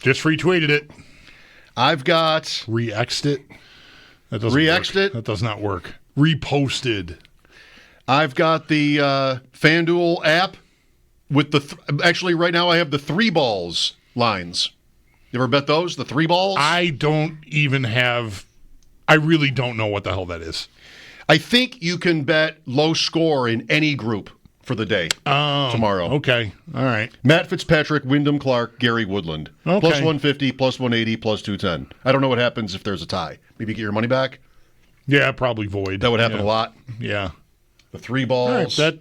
Just retweeted it. I've got Re-Xed it. That doesn't Re-Xed work. it? That does not work. Reposted. I've got the FanDuel app with actually right now I have the 3 balls lines. You ever bet those? The 3 balls? I really don't know what the hell that is. I think you can bet low score in any group for the day tomorrow. Okay. All right. Matt Fitzpatrick, Wyndham Clark, Gary Woodland. Okay. Plus 150, plus 180, plus 210. I don't know what happens if there's a tie. Maybe get your money back? Yeah, probably void. That would happen a lot. Yeah. The 3 balls. Right.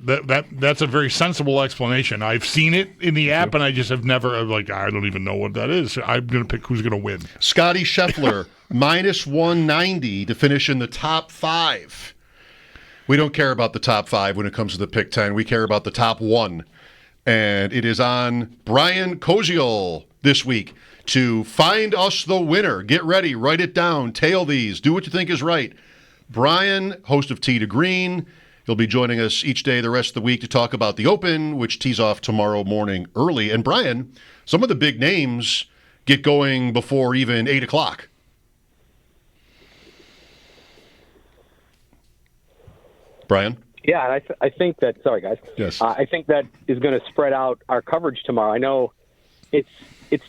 That's a very sensible explanation. I've seen it in the app, and I just have never, I don't even know what that is. I'm going to pick who's going to win. Scotty Scheffler, minus 190 to finish in the top 5. We don't care about the top 5 when it comes to the pick 10. We care about the top 1. And it is on Brian Koziol this week to find us the winner. Get ready. Write it down. Tail these. Do what you think is right. Brian, host of Tee to Green. He'll be joining us each day the rest of the week to talk about the Open, which tees off tomorrow morning early. And Brian, some of the big names get going before even 8 o'clock. Brian? Yeah, and I think that, sorry guys. Yes. I think that is going to spread out our coverage tomorrow. I know it's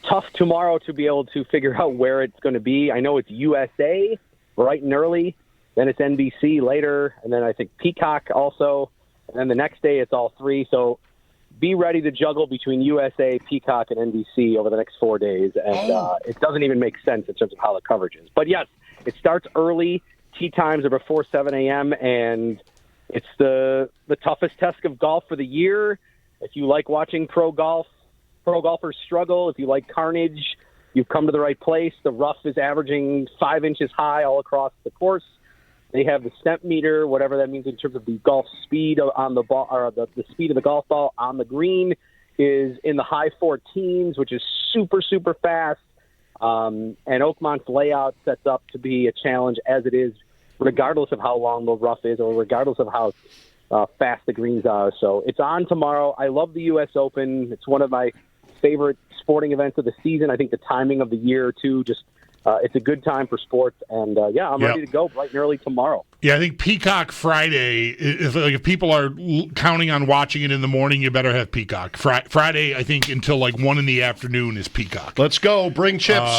tough tomorrow to be able to figure out where it's going to be. I know it's USA bright and early. Then it's NBC later, and then I think Peacock also. And then the next day it's all 3. So be ready to juggle between USA, Peacock, and NBC over the next 4 days. And it doesn't even make sense in terms of how the coverage is. But, yes, it starts early. Tee times are before 7 a.m., and it's the toughest test of golf for the year. If you like watching pro golfers struggle, if you like carnage, you've come to the right place. The rough is averaging 5 inches high all across the course. They have the stemp meter, whatever that means in terms of the golf speed on the ball, or the speed of the golf ball on the green is in the high 14s, which is super, super fast. And Oakmont's layout sets up to be a challenge as it is, regardless of how long the rough is or regardless of how fast the greens are. So it's on tomorrow. I love the U.S. Open. It's one of my favorite sporting events of the season. I think the timing of the year, too, just it's a good time for sports, and I'm ready to go bright and early tomorrow. Yeah, I think Peacock Friday, if people are counting on watching it in the morning, you better have Peacock. Friday, I think, until 1 in the afternoon is Peacock. Let's go. Bring chips.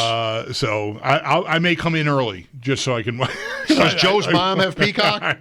So I may come in early just so I can. Does Joe's mom have Peacock?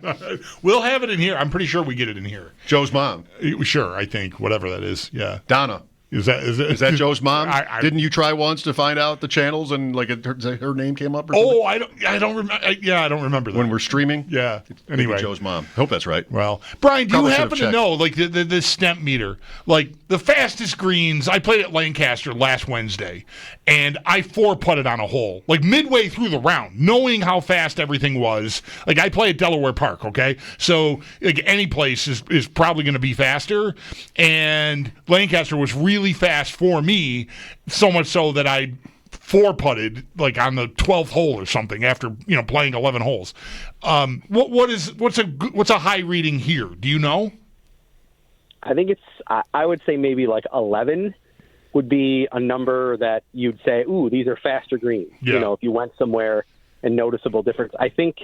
We'll have it in here. I'm pretty sure we get it in here. Joe's mom? Sure, I think. Whatever that is. Yeah. Donna. Is that Joe's mom? Didn't you try once to find out the channels and her name came up? Or something? Oh, I don't remember. I don't remember that. When we're streaming. Yeah. Anyway, Joe's mom. Hope that's right. Well, Brian, do you Probably happen to know the stemp meter, the fastest greens? I played at Lancaster last Wednesday, and I 4-putted on a hole midway through the round, knowing how fast everything was. I play at Delaware Park, okay, so any place is probably going to be faster, and Lancaster was really fast for me, so much so that I 4-putted on the 12th hole or something after playing 11 holes. What's a high reading here? Do you know? I think I would say maybe 11 would be a number that you'd say, ooh, these are faster greens. Yeah. If you went somewhere and noticeable difference. I think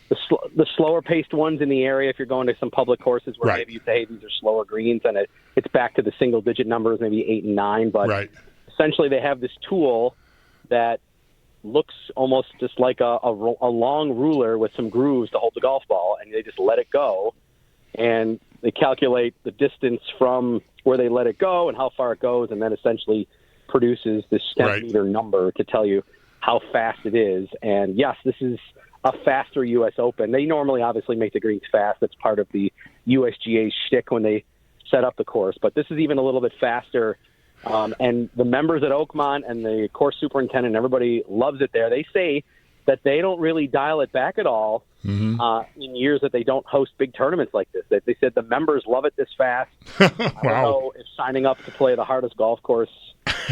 the slower paced ones in the area, if you're going to some public courses where maybe you say, hey, these are slower greens, and it's back to the single digit numbers, maybe 8 and 9. But essentially they have this tool that looks almost just like a long ruler with some grooves to hold the golf ball, and they just let it go. And they calculate the distance from where they let it go and how far it goes, and then essentially produces this stemp meter number to tell you how fast it is. And yes, this is a faster U.S. Open. They normally obviously make the greens fast. That's part of the USGA shtick when they set up the course. But this is even a little bit faster. And the members at Oakmont and the course superintendent and everybody loves it there. They say that they don't really dial it back at all in years that they don't host big tournaments like this. They said the members love it this fast. I don't know if signing up to play the hardest golf course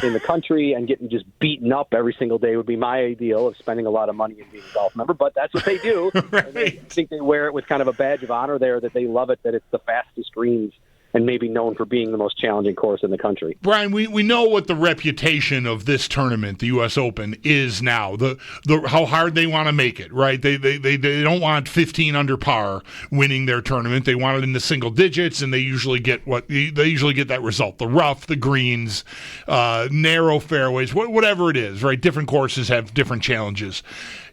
in the country and getting just beaten up every single day would be my ideal of spending a lot of money and being a golf member, but that's what they do. And I think they wear it with kind of a badge of honor there, that they love it, that it's the fastest greens and maybe known for being the most challenging course in the country. Brian, we know what the reputation of this tournament, the U.S. Open, is now. The how hard they want to make it, right? They don't want 15 under par winning their tournament. They want it in the single digits, and they usually get that result: the rough, the greens, narrow fairways, whatever it is, right? Different courses have different challenges.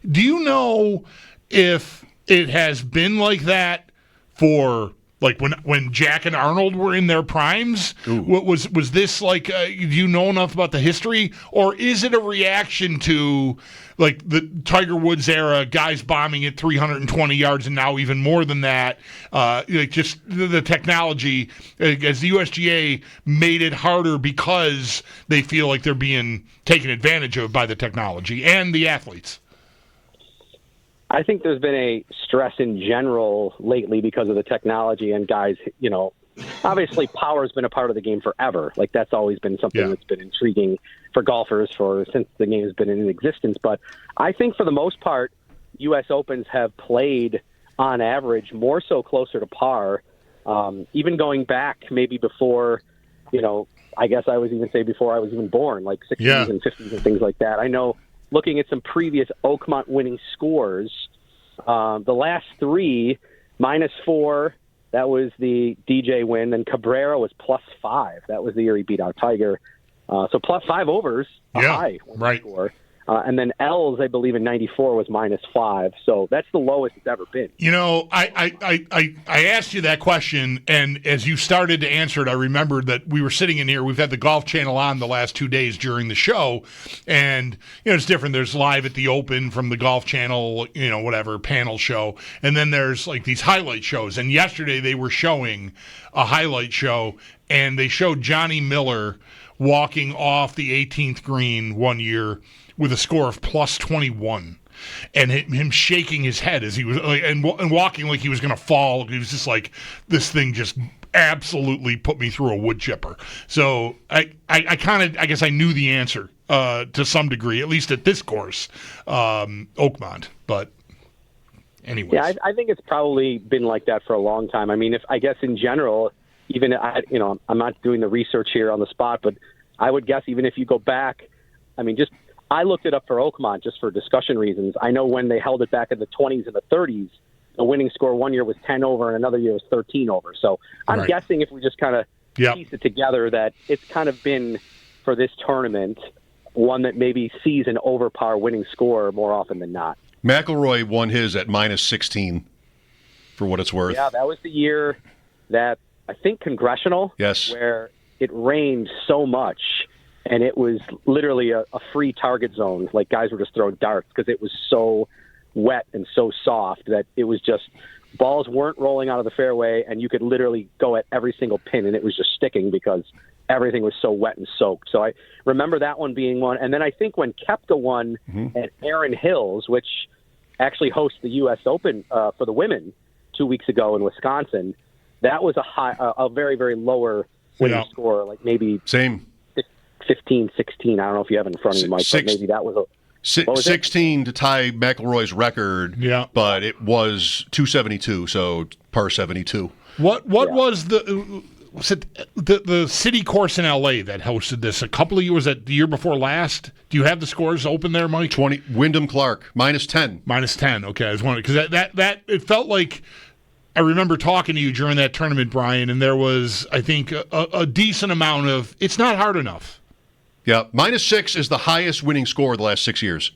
Do you know if it has been like that for? Like when Jack and Arnold were in their primes, was this like, do you know enough about the history? Or is it a reaction to like the Tiger Woods era, guys bombing at 320 yards and now even more than that? Like just the technology, as the USGA made it harder because they feel like they're being taken advantage of by the technology and the athletes. I think there's been a stress in general lately because of the technology and guys, obviously power has been a part of the game forever. Like that's always been something that's been intriguing for golfers since the game has been in existence. But I think for the most part, U.S. Opens have played on average more so closer to par, even going back maybe before, I guess I would even say before I was even born, like 60s and 50s and things like that. I know looking at some previous Oakmont winning scores, the last three, -4, that was the DJ win, and Cabrera was +5. That was the year he beat out Tiger. So +5 overs, a high winning score. And then L's, I believe, in '94 was -5. So that's the lowest it's ever been. I asked you that question, and as you started to answer it, I remembered that we were sitting in here. We've had the Golf Channel on the last 2 days during the show, and it's different. There's live at the Open from the Golf Channel, whatever panel show, and then there's like these highlight shows. And yesterday they were showing a highlight show, and they showed Johnny Miller walking off the 18th green one year with a score of +21, and him shaking his head as he was and walking like he was going to fall. He was just like, this thing just absolutely put me through a wood chipper. So I guess I knew the answer to some degree, at least at this course, Oakmont. But anyways, yeah, I think it's probably been like that for a long time. I mean, I guess in general, even I'm not doing the research here on the spot, but I would guess even if you go back, I looked it up for Oakmont just for discussion reasons. I know when they held it back in the 20s and the 30s, the winning score one year was 10 over and another year was 13 over. So I'm guessing if we just kind of piece it together that it's kind of been, for this tournament, one that maybe sees an over par winning score more often than not. McIlroy won his at -16, for what it's worth. Yeah, that was the year that I think Congressional, where it rained so much. And it was literally a free target zone. Like guys were just throwing darts because it was so wet and so soft that it was just balls weren't rolling out of the fairway, and you could literally go at every single pin, and it was just sticking because everything was so wet and soaked. So I remember that one being one. And then I think when Koepka won at Erin Hills, which actually hosts the U.S. Open for the women 2 weeks ago in Wisconsin, that was a very, very lower winning score, like maybe same. 15, 16. I don't know if you have it in front of you, Mike, but maybe that was 16 to tie McIlroy's record, but it was 272, so par 72. What was the city course in L.A. that hosted this? A couple of years, was that the year before last? Do you have the scores open there, Mike? 20. Wyndham Clark, -10. -10, okay. I was wondering, because that it felt like, I remember talking to you during that tournament, Brian, and there was, I think, a decent amount of, it's not hard enough. Yeah, -6 is the highest winning score of the last 6 years.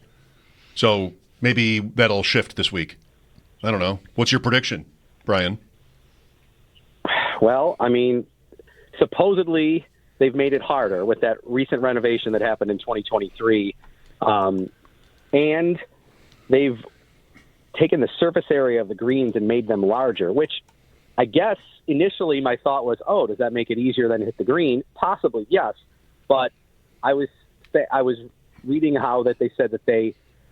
So maybe that'll shift this week. I don't know. What's your prediction, Brian? Well, supposedly they've made it harder with that recent renovation that happened in 2023. And they've taken the surface area of the greens and made them larger, which I guess initially my thought was, does that make it easier than to hit the green? Possibly, yes. But I was reading how that they said that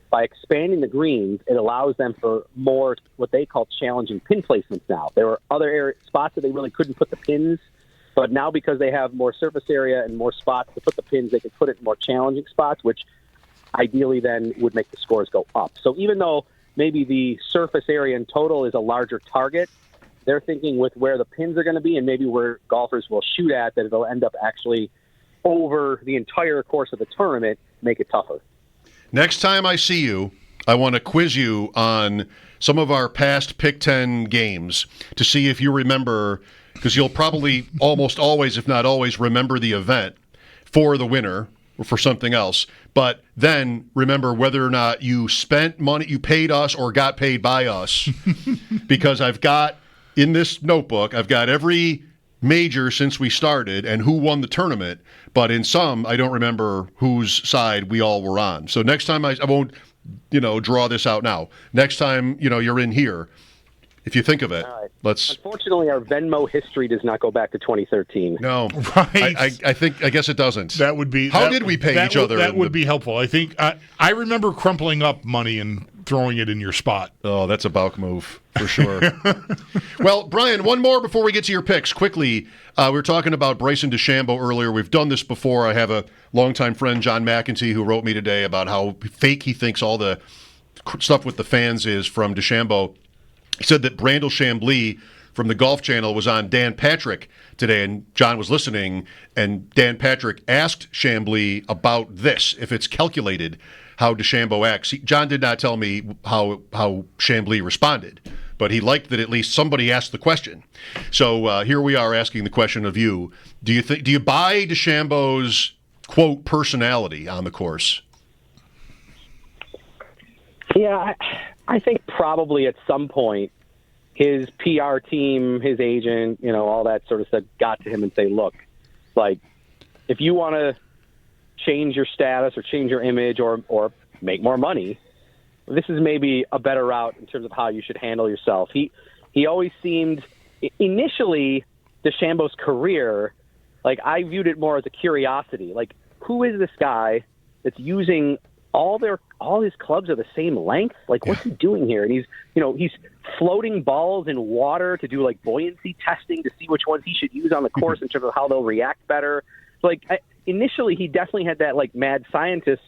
by expanding the greens, it allows them for more what they call challenging pin placements now. There were other spots that they really couldn't put the pins, but now because they have more surface area and more spots to put the pins, they can put it in more challenging spots, which ideally then would make the scores go up. So even though maybe the surface area in total is a larger target, they're thinking with where the pins are going to be and maybe where golfers will shoot at, that it'll end up actually over the entire course of the tournament, make it tougher. Next time I see you, I want to quiz you on some of our past Pick 10 games to see if you remember, because you'll probably almost always, if not always, remember the event for the winner or for something else. But then remember whether or not you spent money, you paid us or got paid by us. Because I've got, in this notebook, I've got every major since we started and who won the tournament. But in some, I don't remember whose side we all were on. So next time I won't, draw this out now. Next time, you're in here, if you think of it, right. Let's. Unfortunately, our Venmo history does not go back to 2013. No, Right. I guess it doesn't. That would be. How did we pay each other? That would be helpful. I think I remember crumpling up money and throwing it in your spot. Oh, that's a Bauk move for sure. Well, Brian, one more before we get to your picks. Quickly, we were talking about Bryson DeChambeau earlier. We've done this before. I have a longtime friend, John McEntee, who wrote me today about how fake he thinks all the stuff with the fans is from DeChambeau. He said that Brandel Chambly from the Golf Channel was on Dan Patrick today, and John was listening, and Dan Patrick asked Chambly about this, if it's calculated how DeChambeau acts. John did not tell me how Chambly responded, but he liked that at least somebody asked the question. So here we are asking the question of you. Do you buy DeChambeau's, quote, personality on the course? Yeah, I think probably at some point his PR team, his agent, all that sort of stuff got to him and say, look, like, if you want to change your status or change your image or make more money, this is maybe a better route in terms of how you should handle yourself. He always seemed, initially, DeChambeau's career, like, I viewed it more as a curiosity. Like, who is this guy that's using all his clubs are the same length? Like, what's he doing here? And he's floating balls in water to do like buoyancy testing to see which ones he should use on the course in terms of how they'll react better. Like, initially, he definitely had that like mad scientist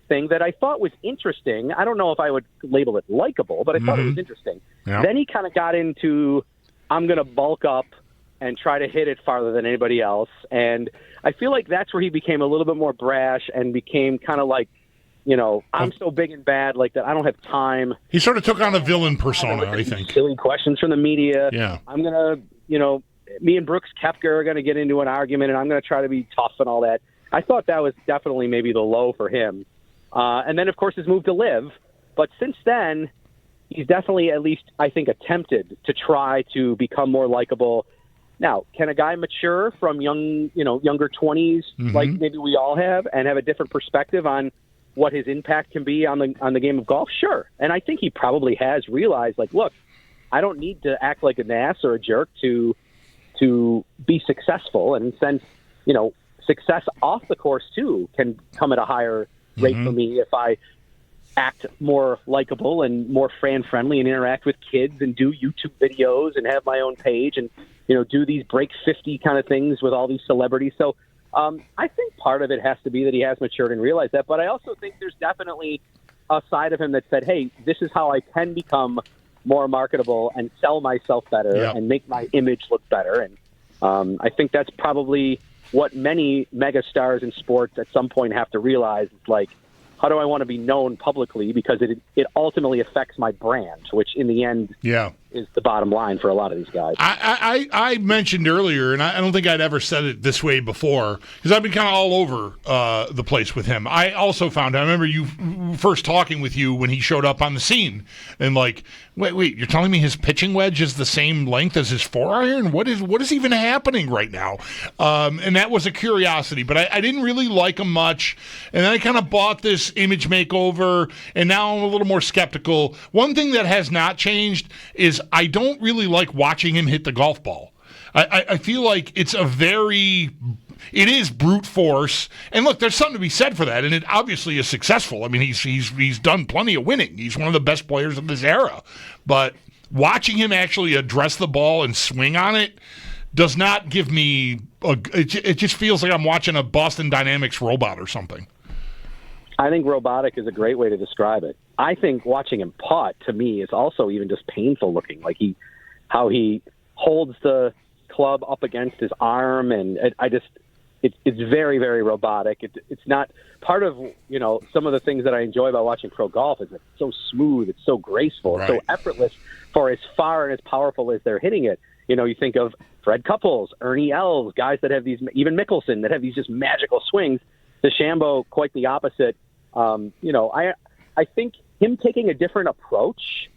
thing that I thought was interesting. I don't know if I would label it likable, but I thought it was interesting. Yeah. Then he kind of got into, I'm going to bulk up and try to hit it farther than anybody else. And I feel like that's where he became a little bit more brash and became kind of like, I'm so big and bad like that I don't have time. He sort of took on a villain persona, I think. Silly questions from the media. Yeah. I'm going to, me and Brooks Koepka are going to get into an argument, and I'm going to try to be tough and all that. I thought that was definitely maybe the low for him. And then, of course, his move to live. But since then, he's definitely at least, I think, attempted to try to become more likable. Now, can a guy mature from younger 20s, like maybe we all have, and have a different perspective on what his impact can be on the game of golf? Sure. And I think he probably has realized, like, look, I don't need to act like an ass or a jerk to be successful. And since, success off the course, too, can come at a higher rate for me if I act more likable and more fan-friendly and interact with kids and do YouTube videos and have my own page and, do these break 50 kind of things with all these celebrities. So I think part of it has to be that he has matured and realized that. But I also think there's definitely a side of him that said, hey, this is how I can become more marketable and sell myself better and make my image look better. And I think that's probably what many megastars in sports at some point have to realize. It's like, how do I want to be known publicly? Because it ultimately affects my brand, which in the end is the bottom line for a lot of these guys. I mentioned earlier, and I don't think I'd ever said it this way before, because I've been kind of all over the place with him. I also found, I remember you first talking with you when he showed up on the scene, and like, wait, you're telling me his pitching wedge is the same length as his 4-iron? What is even happening right now? And that was a curiosity, but I didn't really like him much, and then I kind of bought this image makeover, and now I'm a little more skeptical. One thing that has not changed is I don't really like watching him hit the golf ball. I feel like it is brute force. And look, there's something to be said for that, and it obviously is successful. I mean, he's done plenty of winning. He's one of the best players of this era. But watching him actually address the ball and swing on it does not give me it just feels like I'm watching a Boston Dynamics robot or something. I think robotic is a great way to describe it. I think watching him putt, to me, is also even just painful looking. Like how he holds the club up against his arm, and it's very, very robotic. It's not part of, some of the things that I enjoy about watching pro golf is it's so smooth, it's so graceful, right. It's so effortless for as far and as powerful as they're hitting it. You think of Fred Couples, Ernie Els, guys that have these, even Mickelson, that have these just magical swings. DeChambeau, quite the opposite. I think him taking a different approach,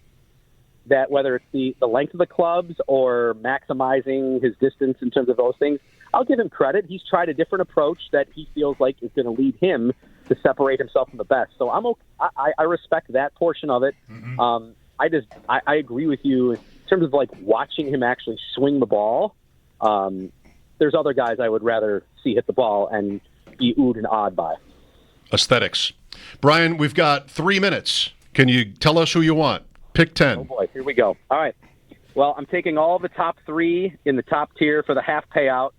that whether it's the length of the clubs or maximizing his distance in terms of those things, I'll give him credit. He's tried a different approach that he feels like is going to lead him to separate himself from the best. So I respect that portion of it. Mm-hmm. I agree with you in terms of like watching him actually swing the ball. There's other guys I would rather see hit the ball and be oohed and awed by. Aesthetics. Brian, we've got 3 minutes. Can you tell us who you want? Pick 10. Oh, boy. Here we go. All right. Well, I'm taking all the top 3 in the top tier for the half payout.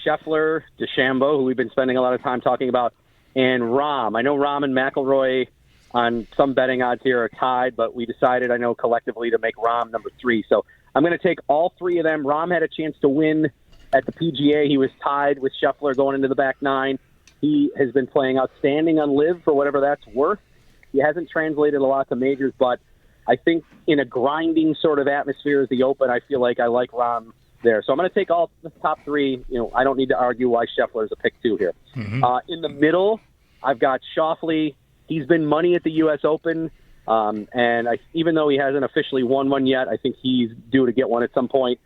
Scheffler, DeChambeau, who we've been spending a lot of time talking about, and Rahm. I know Rahm and McIlroy on some betting odds here are tied, but we decided, I know, collectively to make Rahm number 3. So I'm going to take all 3 of them. Rahm had a chance to win at the PGA. He was tied with Scheffler going into the back 9. He has been playing outstanding on LIV for whatever that's worth. He hasn't translated a lot to majors, but I think in a grinding sort of atmosphere as the Open, I feel like I like Rahm there. So I'm going to take all the top 3. I don't need to argue why Scheffler is a pick 2 here. Mm-hmm. In the middle, I've got Schauffele. He's been money at the U.S. Open, and even though he hasn't officially won one yet, I think he's due to get one at some point.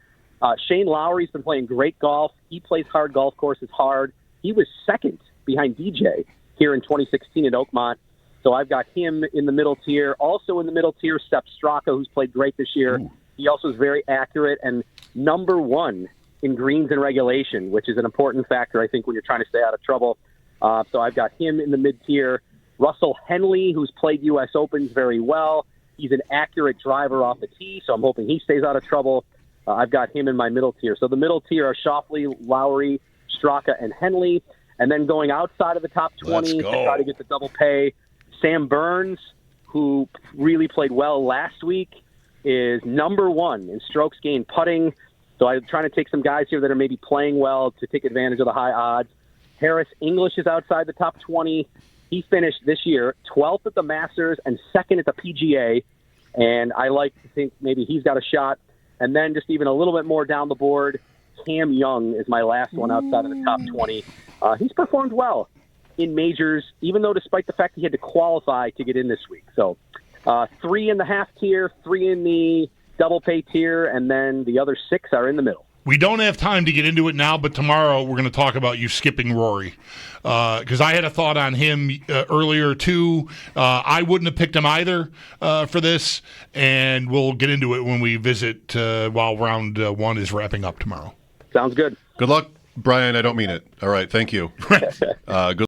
Shane Lowry's been playing great golf. He plays hard golf courses hard. He was second behind DJ here in 2016 at Oakmont. So I've got him in the middle tier. Also in the middle tier, Sepp Straka, who's played great this year. Ooh. He also is very accurate and number 1 in greens and regulation, which is an important factor, I think, when you're trying to stay out of trouble. So I've got him in the mid-tier. Russell Henley, who's played U.S. Opens very well. He's an accurate driver off the tee, so I'm hoping he stays out of trouble. I've got him in my middle tier. So the middle tier are Schauffele, Lowry, Straka, and Henley. And then going outside of the top 20 to try to get the double pay, Sam Burns, who really played well last week, is number 1 in strokes gained putting. So I'm trying to take some guys here that are maybe playing well to take advantage of the high odds. Harris English is outside the top 20. He finished this year 12th at the Masters and 2nd at the PGA. And I like to think maybe he's got a shot. And then just even a little bit more down the board, Cam Young is my last one outside of the top 20. He's performed well in majors, even though despite the fact he had to qualify to get in this week. So 3 in the half tier, 3 in the double pay tier, and then the other 6 are in the middle. We don't have time to get into it now, but tomorrow we're going to talk about you skipping Rory because I had a thought on him earlier too. I wouldn't have picked him either for this, and we'll get into it when we visit while round 1 is wrapping up tomorrow. Sounds good. Good luck, Brian. I don't mean it. All right. Thank you. Good